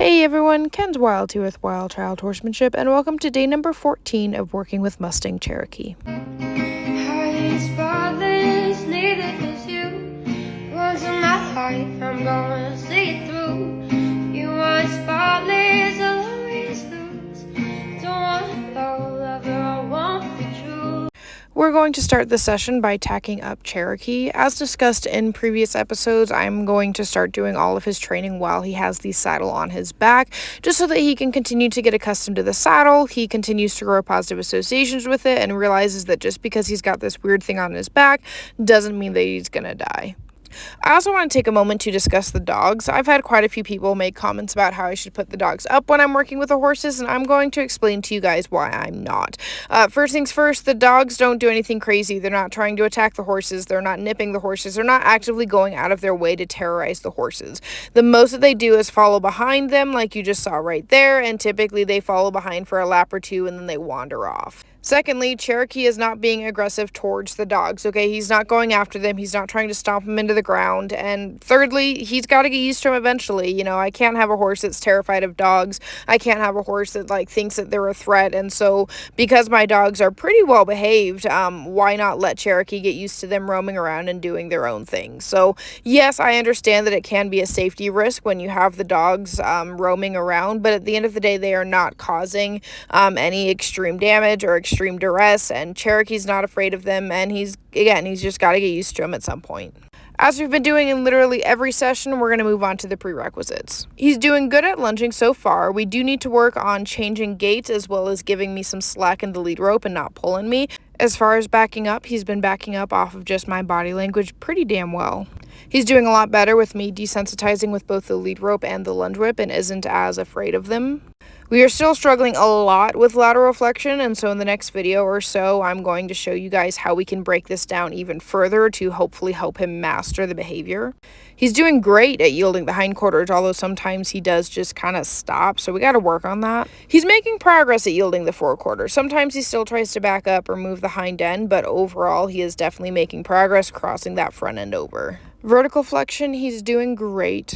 Hey everyone, Ken's Wild here with Wild Child Horsemanship, and welcome to day number 14 of working with Mustang Cherokee. We're going to start the session by tacking up Cherokee. As discussed in previous episodes, I'm going to start doing all of his training while he has the saddle on his back, just so that he can continue to get accustomed to the saddle. He continues to grow positive associations with it and realizes that just because he's got this weird thing on his back doesn't mean that he's gonna die. I also want to take a moment to discuss the dogs. I've had quite a few people make comments about how I should put the dogs up when I'm working with the horses, and I'm going to explain to you guys why I'm not. First things first, the dogs don't do anything crazy. They're not trying to attack the horses. They're not nipping the horses. They're not actively going out of their way to terrorize the horses. The most that they do is follow behind them, like you just saw right there, and typically they follow behind for a lap or two and then they wander off. Secondly, Cherokee is not being aggressive towards the dogs, okay? He's not going after them. He's not trying to stomp them into the ground. And thirdly, he's got to get used to them eventually. You know, I can't have a horse that's terrified of dogs. I can't have a horse that, thinks that they're a threat. And so, because my dogs are pretty well behaved, why not let Cherokee get used to them roaming around and doing their own thing? So, yes, I understand that it can be a safety risk when you have the dogs roaming around, but at the end of the day, they are not causing any extreme damage or extreme duress, and Cherokee's not afraid of them, and he's just got to get used to them at some point. As we've been doing in literally every session, we're going to move on to the prerequisites. He's doing good at lunging so far. We do need to work on changing gait as well as giving me some slack in the lead rope and not pulling me. As far as backing up, he's been backing up off of just my body language pretty damn well. He's doing a lot better with me desensitizing with both the lead rope and the lunge whip and isn't as afraid of them. We are still struggling a lot with lateral flexion, and so in the next video or so, I'm going to show you guys how we can break this down even further to hopefully help him master the behavior. He's doing great at yielding the hindquarters, although sometimes he does just kind of stop, so we got to work on that. He's making progress at yielding the forequarters. Sometimes he still tries to back up or move the hind end, but overall, he is definitely making progress crossing that front end over. Vertical flexion, he's doing great.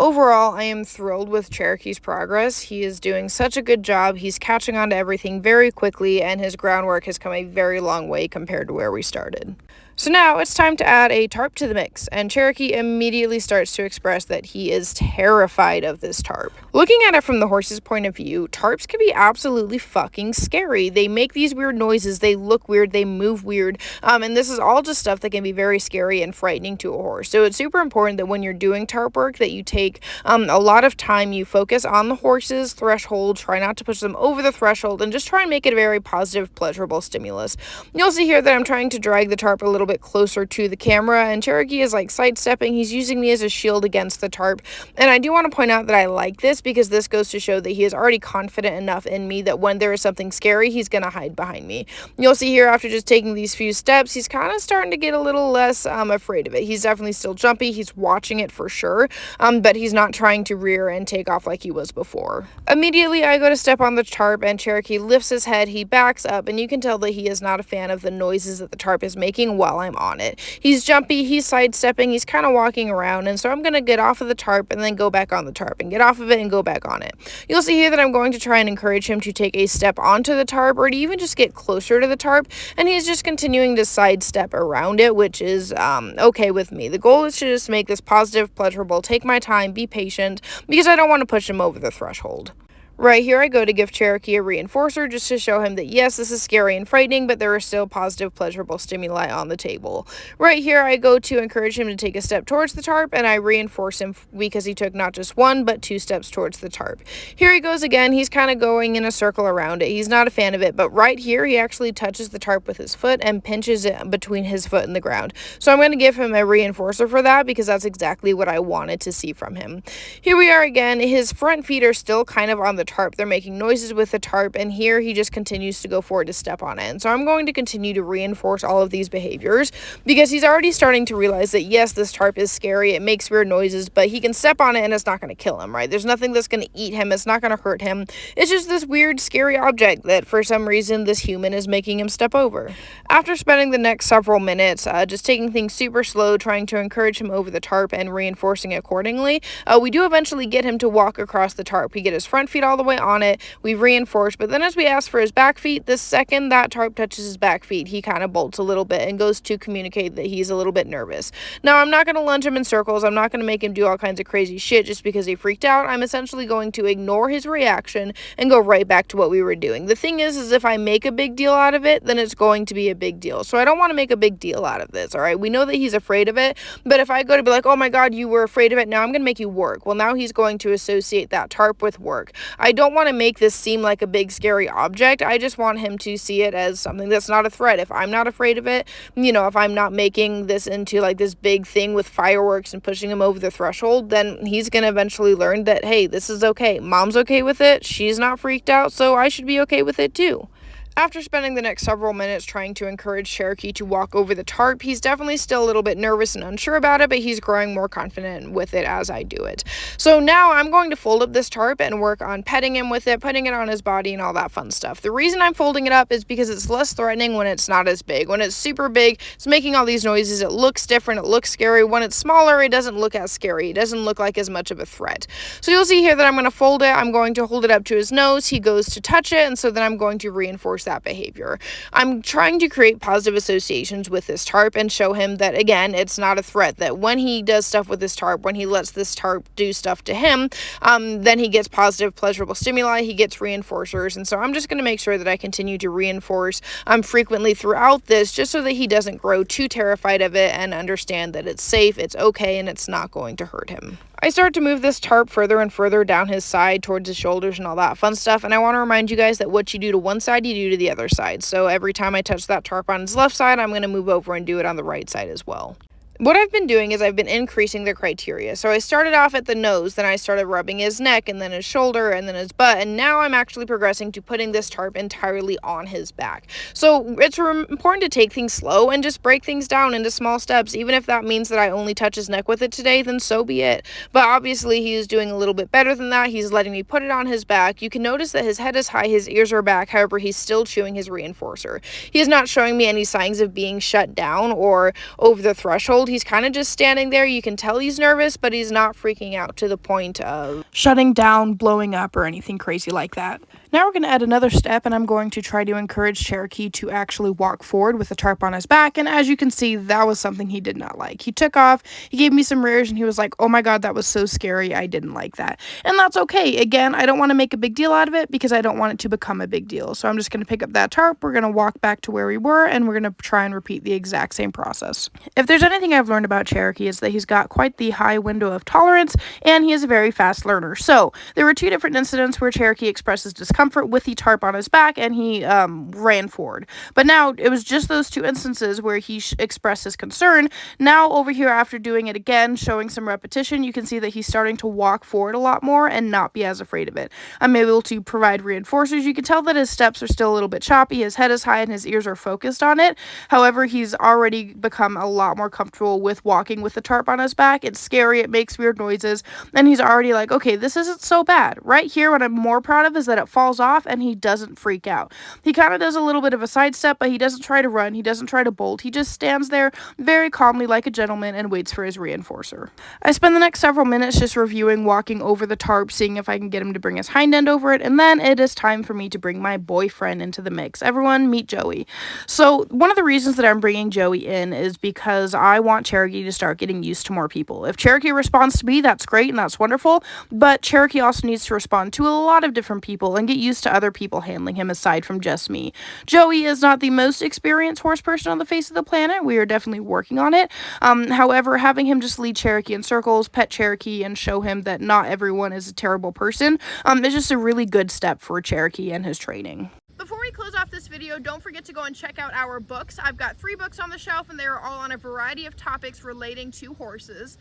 Overall, I am thrilled with Cherokee's progress. He is doing such a good job. He's catching on to everything very quickly, and his groundwork has come a very long way compared to where we started. So now it's time to add a tarp to the mix, and Cherokee immediately starts to express that he is terrified of this tarp. Looking at it from the horse's point of view, tarps can be absolutely fucking scary. They make these weird noises, they look weird, they move weird, and this is all just stuff that can be very scary and frightening to a horse. So it's super important that when you're doing tarp work that you take a lot of time, you focus on the horse's threshold, try not to push them over the threshold, and just try and make it a very positive, pleasurable stimulus. You'll see here that I'm trying to drag the tarp a little bit closer to the camera, and Cherokee is sidestepping. He's using me as a shield against the tarp, and I do want to point out that I like this because this goes to show that he is already confident enough in me that when there is something scary, he's going to hide behind me. You'll see here after just taking these few steps, he's kind of starting to get a little less afraid of it. He's definitely still jumpy. He's watching it for sure, but he's not trying to rear and take off like he was before. Immediately, I go to step on the tarp, and Cherokee lifts his head. He backs up, and you can tell that he is not a fan of the noises that the tarp is making while I'm on it. He's jumpy, he's sidestepping, he's kind of walking around, and so I'm going to get off of the tarp and then go back on the tarp and get off of it and go back on it. You'll see here that I'm going to try and encourage him to take a step onto the tarp or to even just get closer to the tarp, and he's just continuing to sidestep around it, which is okay with me. The goal is to just make this positive, pleasurable, take my time, be patient, because I don't want to push him over the threshold. Right here I go to give Cherokee a reinforcer just to show him that yes, this is scary and frightening, but there are still positive, pleasurable stimuli on the table. Right here I go to encourage him to take a step towards the tarp, and I reinforce him because he took not just one, but 2 steps towards the tarp. Here he goes again. He's kind of going in a circle around it. He's not a fan of it, but right here he actually touches the tarp with his foot and pinches it between his foot and the ground. So I'm going to give him a reinforcer for that because that's exactly what I wanted to see from him. Here we are again. His front feet are still kind of on the tarp. They're making noises with the tarp, and here he just continues to go forward to step on it. And so I'm going to continue to reinforce all of these behaviors because he's already starting to realize that, yes, this tarp is scary. It makes weird noises, but he can step on it and it's not going to kill him, right? There's nothing that's going to eat him. It's not going to hurt him. It's just this weird, scary object that for some reason this human is making him step over. After spending the next several minutes just taking things super slow, trying to encourage him over the tarp and reinforcing accordingly, we do eventually get him to walk across the tarp. We get his front feet all the way on it. We reinforce, but then as we ask for his back feet, the second that tarp touches his back feet, he kind of bolts a little bit and goes to communicate that he's a little bit nervous. Now, I'm not going to lunge him in circles. I'm not going to make him do all kinds of crazy shit just because he freaked out. I'm essentially going to ignore his reaction and go right back to what we were doing. The thing is if I make a big deal out of it, then it's going to be a big deal. So I don't want to make a big deal out of this, all right? We know that he's afraid of it, but if I go to be like, oh my God, you were afraid of it, now I'm going to make you work. Well, now he's going to associate that tarp with work. I don't want to make this seem like a big scary object. I just want him to see it as something that's not a threat. If I'm not afraid of it, if I'm not making this into like this big thing with fireworks and pushing him over the threshold, then he's going to eventually learn that, hey, this is okay. Mom's okay with it. She's not freaked out, so I should be okay with it too. After spending the next several minutes trying to encourage Cherokee to walk over the tarp, he's definitely still a little bit nervous and unsure about it, but he's growing more confident with it as I do it. So now I'm going to fold up this tarp and work on petting him with it, putting it on his body and all that fun stuff. The reason I'm folding it up is because it's less threatening when it's not as big. When it's super big, it's making all these noises, it looks different, it looks scary. When it's smaller, it doesn't look as scary. It doesn't look like as much of a threat. So you'll see here that I'm going to fold it. I'm going to hold it up to his nose. He goes to touch it, and so then I'm going to reinforce that behavior. I'm trying to create positive associations with this tarp and show him that, again, it's not a threat, that when he does stuff with this tarp, when he lets this tarp do stuff to him, then he gets positive, pleasurable stimuli, he gets reinforcers, and so I'm just going to make sure that I continue to reinforce frequently throughout this, just so that he doesn't grow too terrified of it and understand that it's safe, it's okay, and it's not going to hurt him. I start to move this tarp further and further down his side towards his shoulders and all that fun stuff, and I want to remind you guys that what you do to one side, you do to the other side. So every time I touch that tarp on his left side, I'm going to move over and do it on the right side as well. What I've been doing is I've been increasing the criteria. So I started off at the nose, then I started rubbing his neck, and then his shoulder, and then his butt, and now I'm actually progressing to putting this tarp entirely on his back. So it's important to take things slow and just break things down into small steps. Even if that means that I only touch his neck with it today, then so be it. But obviously he's doing a little bit better than that. He's letting me put it on his back. You can notice that his head is high, his ears are back, however he's still chewing his reinforcer. He is not showing me any signs of being shut down or over the threshold. He's kind of just standing there. You can tell he's nervous, but he's not freaking out to the point of shutting down, blowing up, or anything crazy like that. Now we're going to add another step, and I'm going to try to encourage Cherokee to actually walk forward with the tarp on his back, and as you can see, that was something he did not like. He took off, he gave me some rears, and he was like, oh my God, that was so scary, I didn't like that. And that's okay. Again, I don't want to make a big deal out of it because I don't want it to become a big deal. So I'm just going to pick up that tarp, we're going to walk back to where we were, and we're going to try and repeat the exact same process. If there's anything I've learned about Cherokee, it's that he's got quite the high window of tolerance, and he is a very fast learner. So there were two different incidents where Cherokee expresses discomfort with the tarp on his back, and he ran forward. But now it was just those two instances where he expressed his concern. Now over here, after doing it again, showing some repetition, you can see that he's starting to walk forward a lot more and not be as afraid of it. I'm able to provide reinforcers. You can tell that his steps are still a little bit choppy. His head is high and his ears are focused on it. However, he's already become a lot more comfortable with walking with the tarp on his back. It's scary, it makes weird noises, and he's already like, okay, this isn't so bad. Right here, what I'm more proud of is that it falls off and he doesn't freak out. He kind of does a little bit of a sidestep, but he doesn't try to run, he doesn't try to bolt, he just stands there very calmly like a gentleman and waits for his reinforcer. I spend the next several minutes just reviewing, walking over the tarp, seeing if I can get him to bring his hind end over it, and then it is time for me to bring my boyfriend into the mix. Everyone, meet Joey. So one of the reasons that I'm bringing Joey in is because I want Cherokee to start getting used to more people. If Cherokee responds to me, that's great and that's wonderful, but Cherokee also needs to respond to a lot of different people and get used to other people handling him aside from just me. Joey is not the most experienced horse person on the face of the planet. We are definitely working on it. However, having him just lead Cherokee in circles, pet Cherokee, and show him that not everyone is a terrible person is just a really good step for Cherokee and his training. Before we close off this video, video, don't forget to go and check out our books. I've got 3 books on the shelf, and they are all on a variety of topics relating to horses.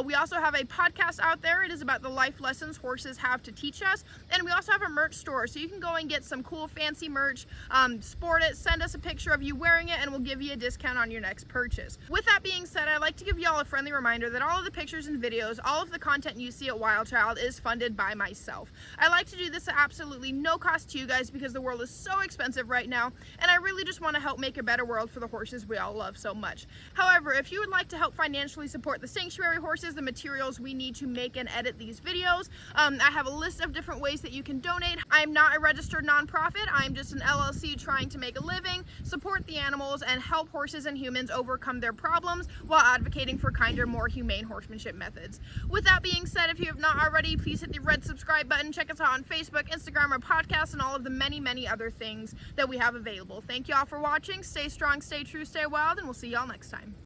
We also have a podcast out there. It is about the life lessons horses have to teach us. And we also have a merch store, so you can go and get some cool fancy merch, sport it, send us a picture of you wearing it, and we'll give you a discount on your next purchase. With that being said, I'd like to give y'all a friendly reminder that all of the pictures and videos, all of the content you see at Wild Child is funded by myself. I like to do this at absolutely no cost to you guys because the world is so expensive right now, and I really just want to help make a better world for the horses we all love so much. However, if you would like to help financially support the sanctuary horses, the materials we need to make and edit these videos, I have a list of different ways that you can donate. I'm not a registered nonprofit. I'm just an LLC trying to make a living, support the animals, and help horses and humans overcome their problems while advocating for kinder, more humane horsemanship methods. With that being said, if you have not already, please hit the red subscribe button. Check us out on Facebook, Instagram, our podcast, and all of the many other things that we have available. Thank you all for watching. Stay strong, stay true, stay wild, and we'll see y'all next time.